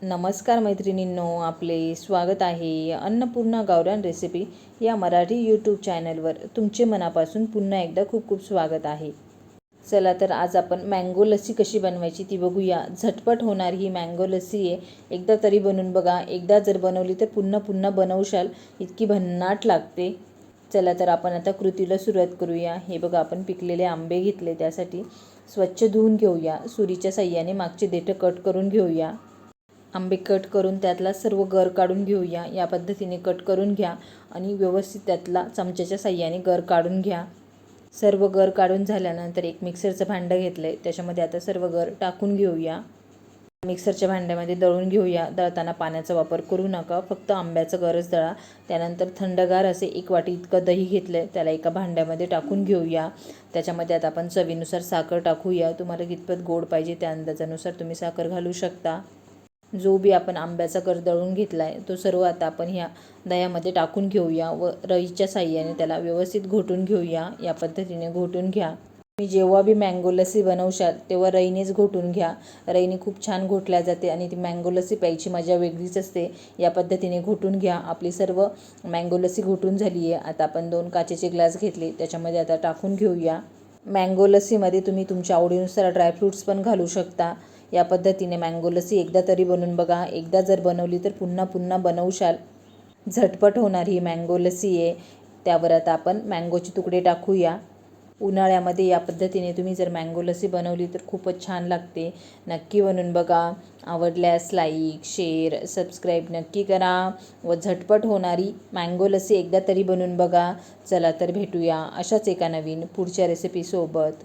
नमस्कार मैत्रिणींनो, आपले स्वागत आहे अन्नपूर्णा गावरान रेसिपी या मराठी यूट्यूब चॅनलवर. तुमचे मनापासून पुन्हा एकदा खूप खूप स्वागत आहे. चला तर आज आपण मँगो लस्सी कशी बनवायची ती बघूया. झटपट होणारी ही मँगो लस्सी आहे. एकदा तरी बनवून बघा. एकदा जर बनवली तर पुन्हा पुन्हा बनवशाल, इतकी भन्नाट लागते. चला तर आपण आता कृतीला सुरुवात करूया. हे बघा, आपण पिकलेले आंबे घेतले, त्यासाठी स्वच्छ धुवून घेऊया. सुरीच्या साह्याने मागचे देठं कट करून घेऊया. आंबे कट करून त्यातला सर्व गर काढून घेऊया. या पद्धतीने कट करून घ्या आणि व्यवस्थित त्यातला चमच्याच्या साह्याने गर काढून घ्या. सर्व गर काढून झाल्यानंतर एक मिक्सरचं भांडं घेतलं आहे, त्याच्यामध्ये आता सर्व गर टाकून घेऊया. मिक्सरच्या भांड्यामध्ये दळून घेऊया. दळताना पाण्याचा वापर करू नका, फक्त आंब्याचं गरज दळा. त्यानंतर थंडगार असे 1 वाटी इतकं दही घेतलं आहे, त्याला एका भांड्यामध्ये टाकून घेऊया. त्याच्यामध्ये आता आपण चवीनुसार साखर टाकूया. तुम्हाला कितपत गोड पाहिजे त्या अंदाजानुसार तुम्ही साखर घालू शकता. जो बी आपण आंब्याचा गर दळून घेतला आहे तो सर्व आता आपण ह्या दह्यामध्ये टाकून घेऊया व रईच्या साह्याने त्याला व्यवस्थित घोटून घेऊया. या पद्धतीने घोटून घ्या. तुम्ही जेव्हा बी मँगो लस्सी बनवशाल तेव्हा रईनेच घोटून घ्या. रईने खूप छान घोटल्या जाते आणि ती मँगो लस्सी प्यायची मजा वेगळीच असते. या पद्धतीने घोटून घ्या. आपली सर्व मँगो लस्सी घोटून झाली आहे. आता आपण 2 काचेचे ग्लास घेतले, त्याच्यामध्ये आता टाकून घेऊया. मँगो लस्सीमध्ये तुम्ही तुमच्या आवडीनुसार ड्रायफ्रूट्स पण घालू शकता. या पद्धतीने मँगो लस्सी एकदा तरी बनवून बघा. एकदा जर बनवली तर पुन्हा पुन्हा बनवशाल. झटपट होणारी ही मँगो लस्सी आहे. त्यावर आता आपण मँगोचे तुकडे टाकूया. उन्हाळ्यामध्ये या पद्धतीने तुम्ही जर मँगो लस्सी बनवली तर खूपच छान लागते. नक्की बनवून बघा. आवडल्यास लाईक, शेअर, सबस्क्राईब नक्की करा व झटपट होणारी मँगो लस्सी एकदा तरी बनवून बघा. चला तर भेटूया अशाच एका नवीन पुढच्या रेसिपीसोबत.